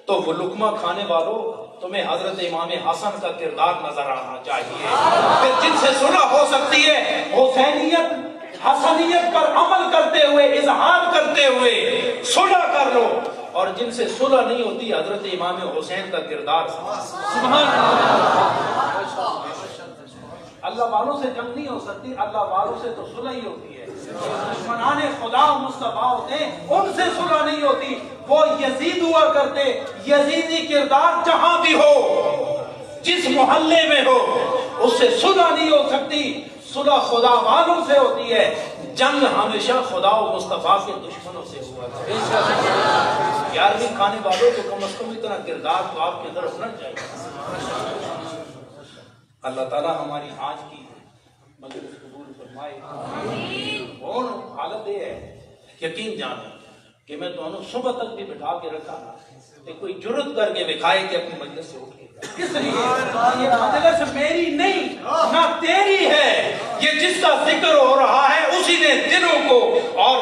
تو وہ لقمہ کھانے والوں تمہیں حضرت امام حسن کا کردار نظر آنا چاہیے کہ جن سے صلح ہو سکتی ہے، حسینیت حسنیت پر عمل کرتے ہوئے، اظہار کرتے ہوئے صلح کر لو، اور جن سے صلح نہیں ہوتی حضرت امام حسین کا کردار۔ سبحان اللہ۔ اللہ والوں سے جنگ نہیں ہو سکتی، اللہ والوں سے تو صلح ہی ہوتی ہے۔ دشمنان خدا و مصطفیٰ ہوتے ہیں، ان سے صلح نہیں ہوتی. وہ یزید ہوا کرتے، یزیدی کردار جہاں بھی ہو، جس محلے میں ہو، اس سے صلح نہیں ہو سکتی. صلح خدا والوں سے ہوتی ہے. جنگ ہمیشہ خدا و مصطفیٰ کے دشمنوں سے ہوا ہے. 11ویں کھانے والوں کو کم از کم اتنا کردار تو آپ کے اندر ہونا چاہیے. اللہ تعالیٰ ہماری آج کی مجلس قبول فرمائے. اور حالت یہ ہے، یقین جانے کہ میں دونوں صبح تک بھی بٹھا کے رکھا نا کہ کوئی جرت کر کے دکھائے کہ اپنی مجلس سے اٹھ کے. اس لیے یہ مجلس میری نہیں نہ تیری ہے. یہ جس کا ذکر ہو رہا ہے اسی نے دلوں کو اور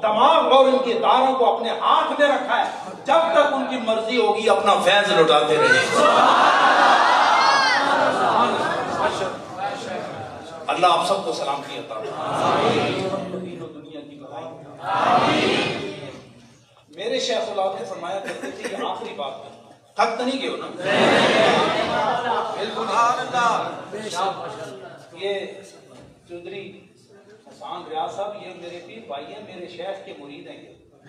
دماغ اور ان کے تاروں کو اپنے ہاتھ میں رکھا ہے. جب تک ان کی مرضی ہوگی اپنا فیض لوٹاتے رہیں. اللہ آپ سب کو سلامتی عطا فرمائے. دنیا کی بھلائی. میرے شیخ العالم نے فرمایا کرتے تھے کہ آخری بات ہے، تھک تو نہیں گئے ہو نا؟ بالکل. یہ چودھری حسان ریاض صاحب یہ میرے پیر بھائی ہیں، میرے شیخ کے مرید ہیں.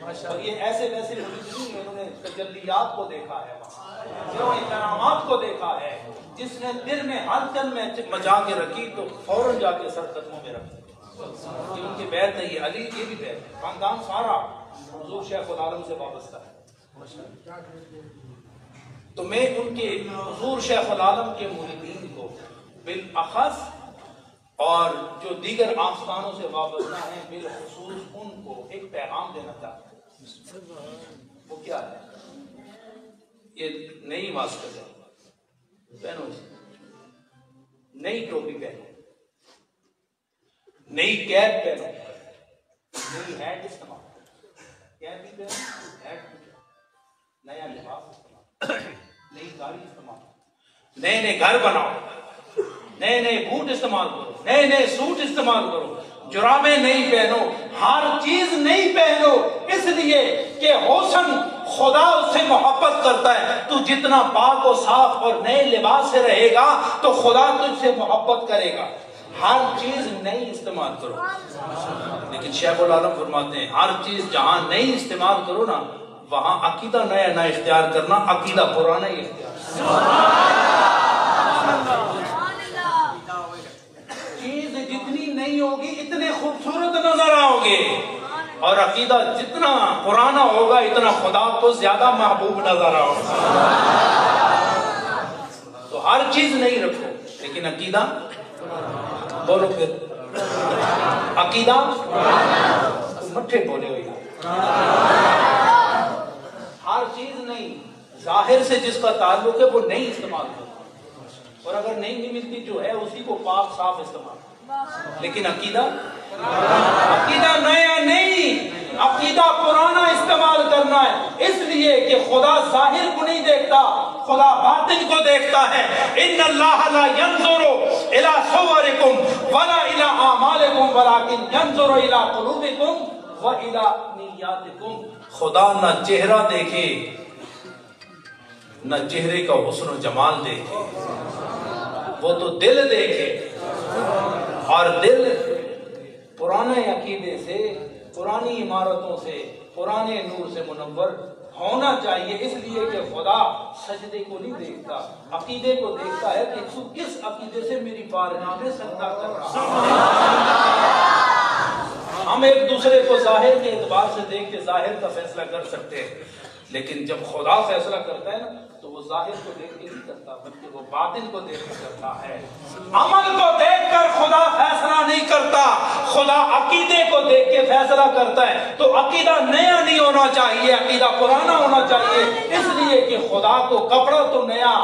اور یہ ایسے ویسے مرید نہیں، انہوں نے تجلیات کو دیکھا ہے، جو کرامات کو دیکھا ہے. جس نے دل میں ہلچل میں مچا کے رکھی تو فوراً جا کے سر قدموں میں رکھ دی. ان کی بیعت نہیں ہے. علی یہ بھی بیعت ہے. خاندان سارا حضور شیخ العالم سے وابستہ ہے. تو میں ان کے حضور شیخ العالم کے مریدین کو بالاخص اور جو دیگر آستانوں سے وابستہ ہیں بالخصوص ان کو ایک پیغام دینا چاہتا ہوں. وہ کیا ہے؟ یہ نئی واسطہ ہے، پہنو، نئی ٹوپی پہنو، نئی کیپ پہنو، نئی ہیٹ استعمال، کیپ بھی پہنو، ہیٹ بھی پہنو، نیا لباس استعمال، نئی گاڑی استعمال، نئے نئے گھر بناؤ، نئے نئے بوٹ استعمال کرو، نئے نئے سوٹ استعمال کرو، جرابیں نہیں پہنو، ہر چیز نہیں پہنو. اس لیے کہ حسن خدا اس سے محبت کرتا ہے. تو جتنا پاک و صاف اور نئے لباس سے رہے گا تو خدا تجھ سے محبت کرے گا. ہر چیز نئی استعمال کرو. لیکن شیخ العالم فرماتے ہیں ہر چیز جہاں نئی استعمال کرو نا وہاں عقیدہ نیا نہ اختیار کرنا، عقیدہ پرانا ہی اختیار. چیز جتنی نئی ہوگی اتنے خوبصورت نظر آؤ گے، اور عقیدہ جتنا پرانا ہوگا اتنا خدا کو زیادہ محبوب نظر آؤ گا. تو ہر چیز نہیں رکھو لیکن عقیدہ بولو. پھر عقیدہ مٹھے بولے ہوئے. ہر چیز نہیں، ظاہر سے جس کا تعلق ہے وہ نہیں استعمال کرو، اور اگر نہیں ملتی جو ہے اسی کو پاک صاف استعمال. لیکن عقیدہ نیا نہیں، عقیدہ پرانا استعمال کرنا ہے. اس لیے کہ خدا ظاہر کو نہیں دیکھتا، خدا باطن کو دیکھتا ہے. ان اللہ لا ينظر الى صورکم ولا الى اعمالکم ولكن ينظر الى قلوبکم والى نیاتکم. خدا نہ چہرہ دیکھے نہ چہرے کا حسن و جمال دیکھے، وہ تو دل دیکھے. اور دل پرانے عقیدے سے، پرانی عمارتوں سے، پرانے نور سے منور ہونا چاہیے. اس لیے کہ خدا سجدے کو نہیں دیکھتا، عقیدے کو دیکھتا ہے کہ تو کس عقیدے سے میری بارگاہ میں سجدہ کر رہا ہے. ہم ایک دوسرے کو ظاہر کے اعتبار سے دیکھ کے ظاہر کا فیصلہ کر سکتے ہیں، لیکن جب خدا فیصلہ کرتا ہے نا تو وہ ظاہر کو دیکھ کے نہیں کرتا بلکہ وہ باطن کو دیکھ کے کرتا ہے. عمل کو دیکھ کر خدا فیصلہ نہیں کرتا، خدا عقیدے کو دیکھ کے فیصلہ کرتا ہے. تو عقیدہ نیا نہیں ہونا چاہیے، عقیدہ پرانا ہونا چاہیے. اس لیے کہ خدا کو کپڑا تو نیا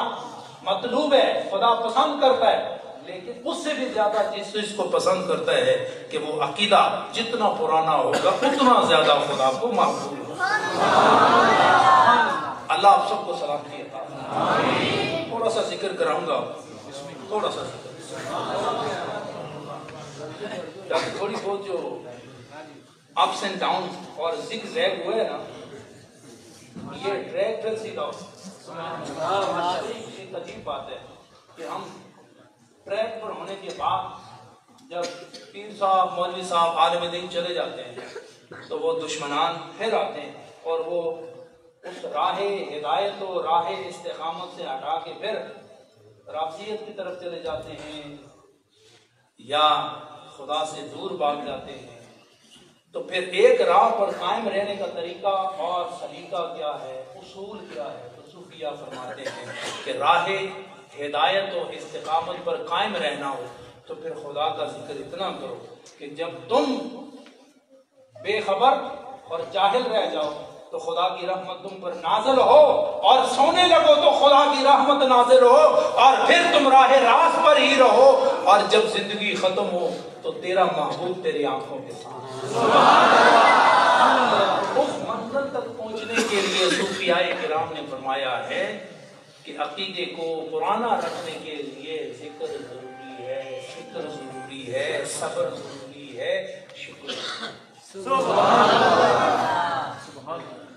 مطلوب ہے، خدا پسند کرتا ہے، لیکن اس سے بھی زیادہ چیز کو پسند کرتا ہے کہ وہ عقیدہ جتنا پرانا ہوگا اتنا زیادہ خدا کو محبوب ہوگا. اللہ آپ سب کو سلامتی عطا فرمائے. تھوڑا سا ذکر کراؤں گا، تھوڑا سا ذکر تھوڑی بہت جو اپس اینڈ ڈاؤن اور زگ زیگ ہوئے نا، یہ ٹریک پھر سیدھا عجیب بات ہے کہ ہم ٹریک پر ہونے کے بعد جب پیر صاحب مولوی صاحب عالم دین چلے جاتے ہیں تو وہ دشمنان پھر آتے ہیں اور وہ اس راہ ہدایت و راہ استقامت سے ہٹا کے پھر رافضیت کی طرف چلے جاتے ہیں یا خدا سے دور بھاگ جاتے ہیں. تو پھر ایک راہ پر قائم رہنے کا طریقہ اور سلیقہ کیا ہے, اصول کیا ہے؟ تو صوفیہ فرماتے ہیں کہ راہ ہدایت و استقامت پر قائم رہنا ہو تو پھر خدا کا ذکر اتنا کرو کہ جب تم بے خبر اور جاہل رہ جاؤ تو خدا کی رحمت تم پر نازل ہو, اور سونے لگو تو خدا کی رحمت نازل ہو, اور پھر تم راہ راست پر ہی رہو, اور جب زندگی ختم ہو تو تیرا محبوب تیری آنکھوں کے ساتھ. اس منزل تک پہنچنے کے لیے صوفیاء کرام نے فرمایا ہے کہ عقیدے کو پرانا رکھنے کے لیے ذکر ضروری ہے, فکر ضروری ہے, صبر ضروری ہے, شکر.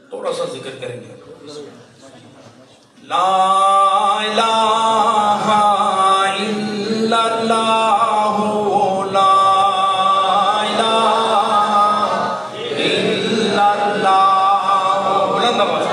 تھوڑا سا ذکر کریں گے. لا الہ الا اللہ, لا الہ الا اللہ. بلند آواز.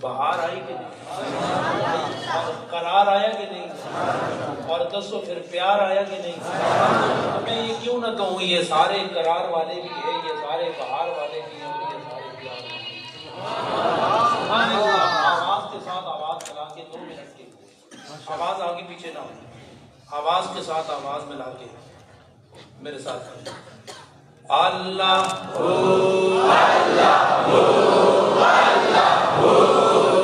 بہار آئی کہ نہیں, قرار آیا کہ نہیں, اور دسو پھر پیار آیا کہ نہیں. میں یہ کیوں نہ کہوں یہ سارے قرار والے بھی ہیں, یہ سارے بہار والے بھی ہیں, اور یہ سارے پیار والے بھی ہیں. آواز کے ساتھ آواز ملا کے 2 منٹ کی آواز آگے پیچھے نہ ہو, آواز کے ساتھ آواز ملا کے میرے ساتھ اللہ ہو اللہ ہو اللہ ہو اللہ ہو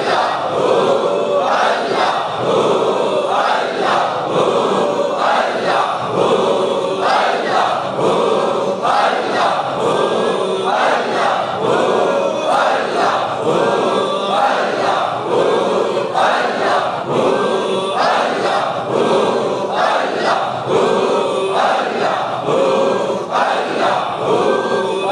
اللہ ہو اللہ ہو اللہ ہو اللہ ہو اللہ ہو اللہ ہو اللہ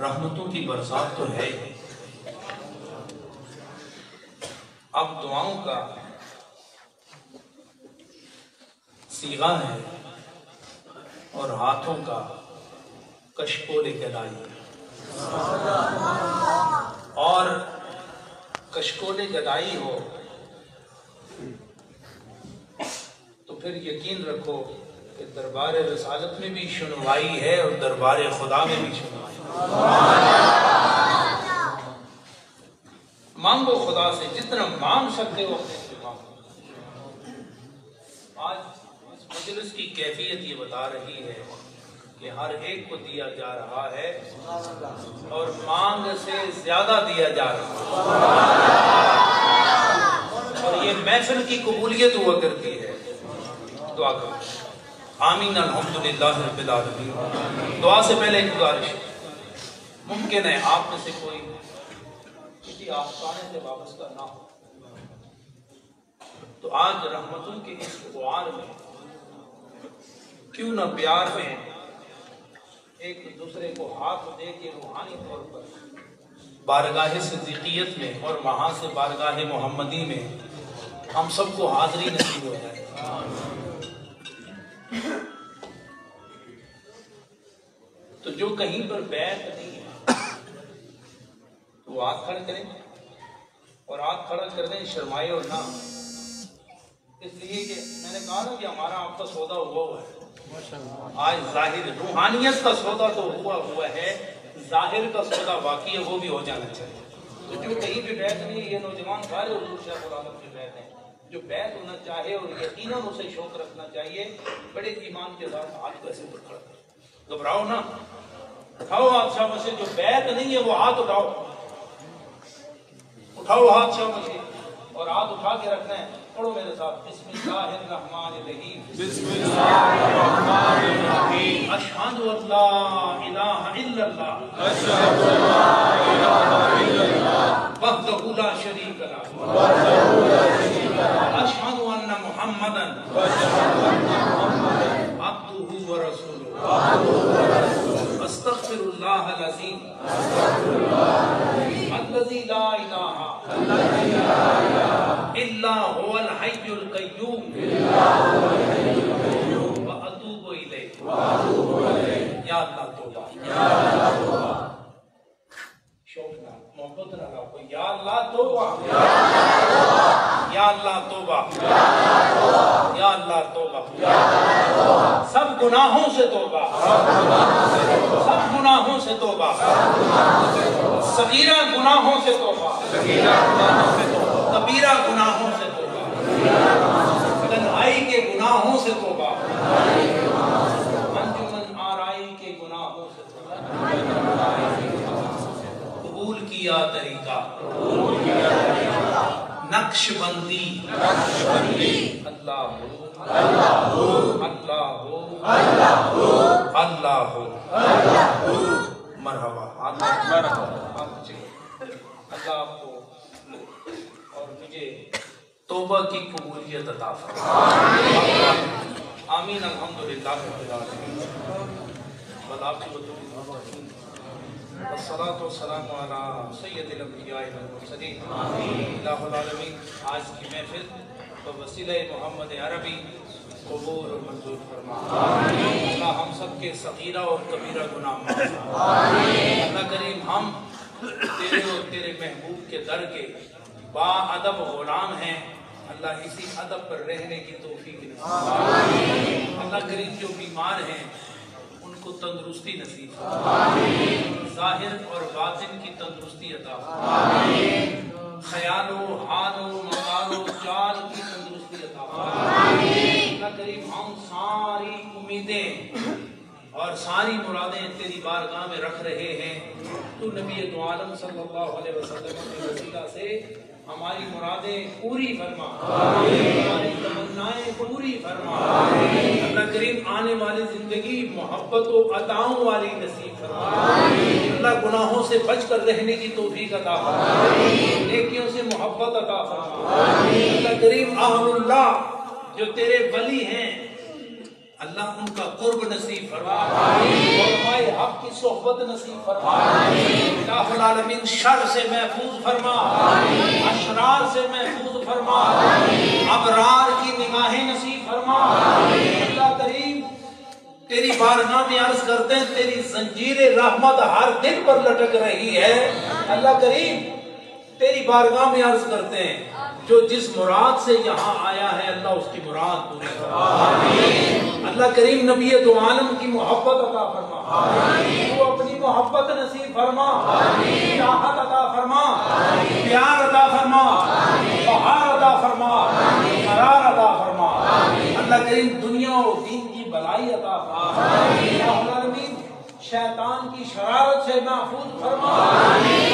رحمتوں کی برسات تو ہے، اب دعاؤں کا صیغہ ہے اور ہاتھوں کا کشکول گدائی، اور کشکول گدائی ہو تو پھر یقین رکھو کہ دربار رسالت میں بھی شنوائی ہے اور دربار خدا میں بھی شنوائی ہے۔ مانگو خدا سے جتنا مانگ سکتے ہو اپنے سے مانگو۔ آج اس مجلس کی کیفیت یہ بتا رہی ہے کہ ہر ایک کو دیا جا رہا ہے اور مانگ سے زیادہ دیا جا رہا ہے، اور یہ محفل کی قبولیت ہوا کرتی ہے۔ دعا کرو۔ آمین الحمدللہ رب العالمین۔ دعا سے پہلے ایک گزارش، ممکن ہے آپ میں سے کوئی کسی آستانے سے وابستہ نہ ہو، تو آج رحمتوں کے اس غبار میں کیوں نہ پیار میں ایک دوسرے کو ہاتھ دے کے روحانی طور پر بارگاہ صدیقیت میں اور وہاں سے بارگاہ محمدی میں ہم سب کو حاضری نصیب ہو جائے۔ تو جو کہیں پر بیعت نہیں ہے وہ ہاتھ کھڑا کریں، اور ہاتھ کھڑا کر دیں شرمائے اور نہ، اس لیے کہ میں نے کہا نا کہ ہمارا آپ کا سودا ہوا ہے۔ آج ظاہر روحانیت کا سودا تو ہوا ہے، ظاہر کا سودا واقعی ہے وہ بھی ہو جانا چاہیے۔ تو جو کہیں بھی بیعت نہیں، یہ نوجوان سارے حضور شیخ العالم کے بیعت ہیں، جو بیعت ہونا چاہے اور یقیناً اسے شوق رکھنا چاہیے، بڑے ایمان کے ساتھ ہاتھ کو ایسے پر کھڑا کرو، گھبراؤ نہ، اٹھاؤ ہاتھ شاہ سے، جو بیعت نہیں ہے وہ ہاتھ اٹھاؤ، اٹھاؤ ہاتھ شاہ سے، اور ہاتھ اٹھا کے رکھنا ہے۔ پڑھو میرے ساتھ، بسم اللہ الرحمن الرحیم، بسم اللہ الرحمن الرحیم، اشہد ان لا الہ الا اللہ، اشہد ان لا الہ الا اللہ، وحدہ لا شریک لہ، وحدہ لا شریک لہ، اشہد ان محمدا عبدہ ورسولہ، استغفر اللہ العظیم الذی لا الہ الا هو الحی القیوم واتوب الیہ۔ یا اللہ توبہ، شوق نہ، محبت نہ رکھو، یا اللہ توبہ، یا اللہ توبہ، یا اللہ توبہ، سب گناہوں سے توبہ، سب گناہوں سے توبہ، صغیرہ گناہوں سے توبہ، کبیرہ گناہوں سے توبہ، تنہائی کے گناہوں سے توبہ، انجمن آرائی کے گناہوں سے توبہ، قبول کیا طریقہ نقش بندی، اللہ ہو، اللہ ہو، اللہ ہو، مرحبا، اللہ آپ کو اور مجھے توبہ کی قبولیت عطا فرمائے، آمین الحمدللہ رب العالمین، والصلاة والسلام علی سید الانبیاء والمرسلین، الہ العالمین۔ آج کی محفل وسیلہ محمد عربی قبول اور منظور فرما، اللہ ہم سب کے صغیرہ اور کبیرہ گناہ معاف فرما، اللہ کریم ہم تیرے اور تیرے محبوب کے در کے با ادب غلام ہیں، اللہ اسی ادب پر رہنے کی توفیق نصیب، اللہ کریم جو بیمار ہیں ان کو تندرستی نصیب فرما، ظاہر اور باطن کی تندرستی عطا فرما، خیال و حال و مقال و چال کی تندرستی عطا فرما، اللہ کریم ہم ساری امیدیں اور ساری مرادیں تیری بارگاہ میں رکھ رہے ہیں، تو نبی دو عالم صلی اللہ علیہ وسلم کے وسیلہ سے ہماری مرادیں پوری فرما، ہماری تمنائیں پوری فرما، اللہ کریم آنے والی زندگی محبت و عطاؤں والی نصیب فرما، اللہ گناہوں سے بچ کر رہنے کی توفیق عطا فرما، نیکیوں سے محبت عطا فرما، اللہ کریم اہل اللہ جو تیرے ولی ہیں اللہ ان کا قرب نصیب فرما، علماء حق کی صحبت نصیب فرما، الہ العالمین شر سے محفوظ فرما، اشرار سے محفوظ فرما، ابرار کی نگاہیں نصیب فرما۔ اللہ کریم تیری بارگاہ میں عرض کرتے ہیں، تیری زنجیر رحمت ہر دل پر لٹک رہی ہے۔ اللہ کریم تیری بارگاہ میں عرض کرتے ہیں، جو جس مراد سے یہاں آیا ہے اللہ اس کی مراد پوری فرما۔ اللہ کریم نبی دو عالم کی محبت عطا فرما، تو اپنی محبت نصیب فرما، چاہت عطا فرما، پیار عطا فرما، بہار عطا فرما، قرار عطا فرما۔ اللہ کریم دنیا و دین کی بلائی عطا فرما، الہ العالمین شیطان کی شرارت سے محفوظ فرما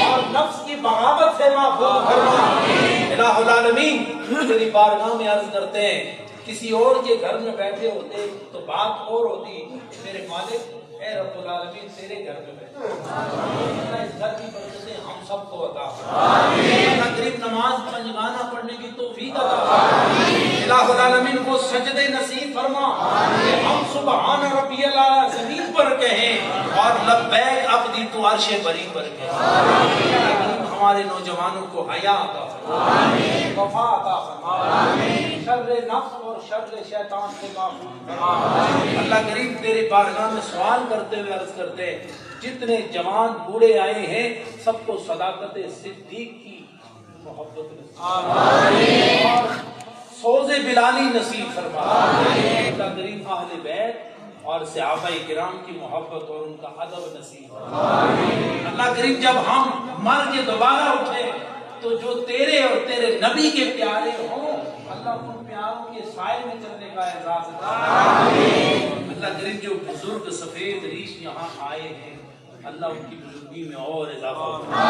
اور نفس کی بغاوت سے محفوظ فرما۔ الہ العالمین تیری بارگاہ میں عرض کرتے ہیں، کسی اور کے گھر میں بیٹھے ہوتے تو بات اور ہوتی، میرے مالک اے رب العالمین تیرے گھر میں بیٹھے، اللہ اس گھر کی برکتیں ہم سب کو عطا فرما۔ اللہ کریم نماز پنجگانہ پڑھنے کی توفیق عطا فرما، الہ العالمین کو سجدے نصیب فرما کہ ہم سبحان ربی الاعلیٰ زمین پر کہیں اور لبیک عبدی تو عرش بری پر کہیں۔ ہمارے نوجوانوں کو حیا عطا فرما، وفا عطا فرما، شر نفس اور شر شیطان سے محفوظ فرما۔ اللہ کریم تیرے بارگاہ میں سوال کرتے ہوئے عرض کرتے ہیں، جتنے جوان بوڑھے آئے ہیں سب کو صداقت صدیق کی محبت نصیب اور سوز بلالی نصیب فرما۔ اللہ کریم اہل بیت اور صحابہ کرام کی محبت اور ان کا ادب نصیب فرما۔ اللہ کریم جب ہم مر کے دوبارہ اٹھے تو جو تیرے اور تیرے نبی کے پیارے ہوں، اللہ ان پیاروں کے سائے میں چلنے کا اعزاز عطا فرما۔ اللہ کریم جو بزرگ سفید ریش یہاں آئے ہیں اللہ ان کی بزرگی میں اور اضافہ فرما۔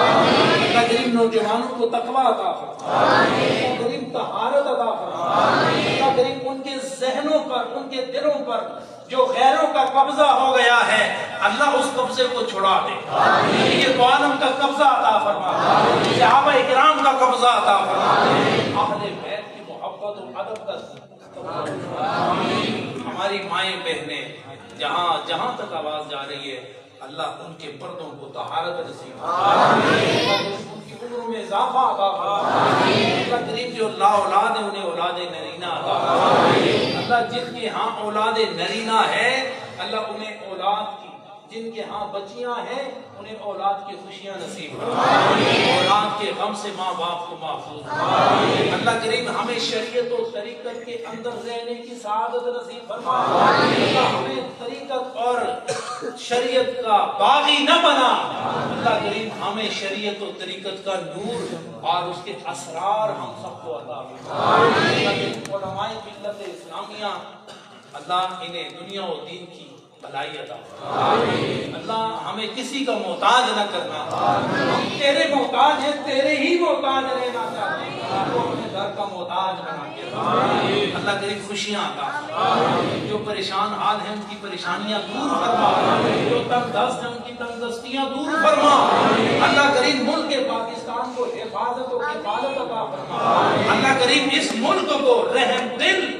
اللہ کریم نوجوانوں کو تقویٰ عطا فرما، اللہ کریم طہارت عطا فرما، اللہ کریم ان کے ذہنوں پر ان کے دلوں پر جو غیروں کا قبضہ ہو گیا ہے اللہ اس قبضے کو چھڑا دے، یہ دو عالم کا قبضہ عطا فرما، صحابہ کرام کا قبضہ عطا فرما، اہل بیت کی محبت و ادب کا ہماری مائیں بہنیں جہاں جہاں تک آواز جا رہی ہے اللہ ان کے پردوں کو طہارت نصیب فرما، ان کی عمر میں اضافہ عطا فرما۔ اللہ کریم جو لا اولاد ہے انہیں اولاد نرینہ عطا فرما۔ اللہ جن کے ہاں اولاد نرینہ ہے اللہ انہیں اولاد کی، جن کے ہاں بچیاں ہیں انہیں اولاد کی خوشیاں نصیب فرما، اولاد کے غم سے ماں باپ کو محفوظ فرما۔ اللہ کریم ہمیں شریعت و طریقت کے اندر رہنے کی سعادت نصیب فرما، اللہ ہمیں طریقت اور شریعت کا باغی نہ بنا، اللہ کریم ہمیں شریعت و طریقت کا نور اور اس کے اسرار ہم سب کو عطا فرما۔ اللہ کریم علماء ملت اسلامیہ اللہ انہیں دنیا و دین کی بھلائی عطا فرما، اللہ ہمیں کسی کا محتاج نہ کرنا، ہم تیرے محتاج ہیں، تیرے ہی محتاج رہنا چاہتے ہیں، تو اپنے گھر کا محتاج بنا کے اللہ کریم خوشیاں عطا فرما، جو پریشان حال ہیں ان کی پریشانیاں دور فرما، جو تنگ دست ہیں ان کی تنگ دستیاں دور فرما، اللہ کریم ملک پاکستان کو حفاظت و کفالت عطا فرما، اللہ کریم اس ملک کو رحم دل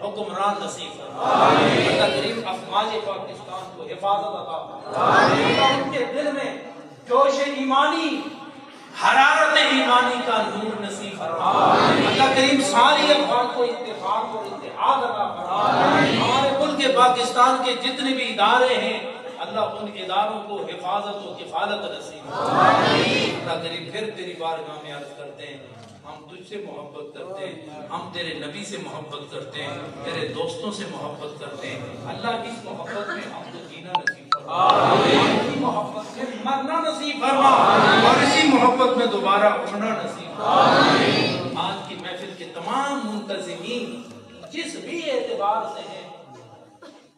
حکمران نصیب فرما، اللہ کریم افواج پاکستان کو حفاظت عطا فرما، اللہ ان کے دل میں جوش ایمانی حرارت ایمانی کا نور نصیب فرما، اللہ کریم ساری افواج کو اتفاق اور اتحاد عطا فرما، ہمارے ملک پاکستان کے جتنے بھی ادارے ہیں اللہ ان اداروں کو حفاظت و کفالت نصیب فرما۔ اللہ کریم پھر تیری بارگاہ میں عرض کرتے ہیں ہم تجھ سے محبت کرتے ہیں، ہم تیرے نبی سے محبت کرتے ہیں، تیرے دوستوں سے محبت کرتے ہیں، اللہ اس محبت میں ہم کو جینا نصیب فرما، اسی محبت میں مرنا نصیب فرما اور اسی محبت میں دوبارہ اٹھنا نصیب فرما۔ آج کی محفل کے تمام منتظمین جس بھی اعتبار سے ہیں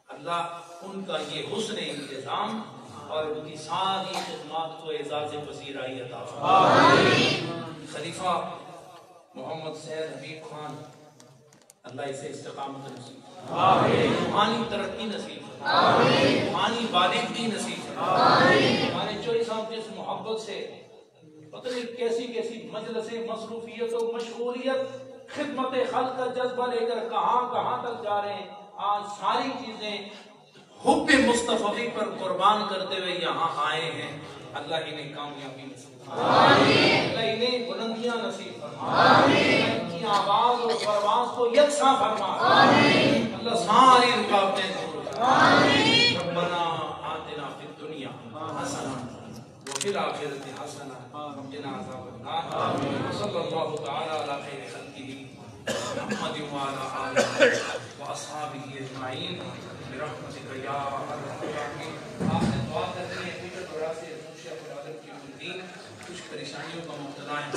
اللہ ان کا یہ حسن انتظام اور ان کی ساری خدمات کو اعزاز پذیرائی عطا فرما۔ خلیفہ محمد سید حبیب خان اللہ اسے استقامت نصیب روحانی ترقی نصیب روحانی بالغی نصیب ہمارے چوئی صاحب جس محبت سے پتہ نہیں کیسی کیسی مجلس مصروفیت و مشغولیت خدمت خلق کا جذبہ لے کر کہاں کہاں تک جا رہے ہیں آج ساری چیزیں حب مصطفی پر قربان کرتے ہوئے یہاں آئے ہیں. اللہ انہیں کامیابی نصیب فرمائے، اللہ انہیں بلندیاں نصیب فرمائے، ان کی آواز اور پرواز کو یکساں فرمائے، اللہ ساری رکاوٹیں دور فرمائے. ربنا آتنا فی الدنیا حسنہ وفی الآخرۃ حسنہ وقنا عذاب النار. صلی اللہ تعالی علی خیر خلقہ محمد وعلی آلہ واصحابہ اجمعین برحمتک یا ارحم الراحمین. آپ سے دعا کرتے ہیں کچھ پریشانیوں کا مبتلا ہے.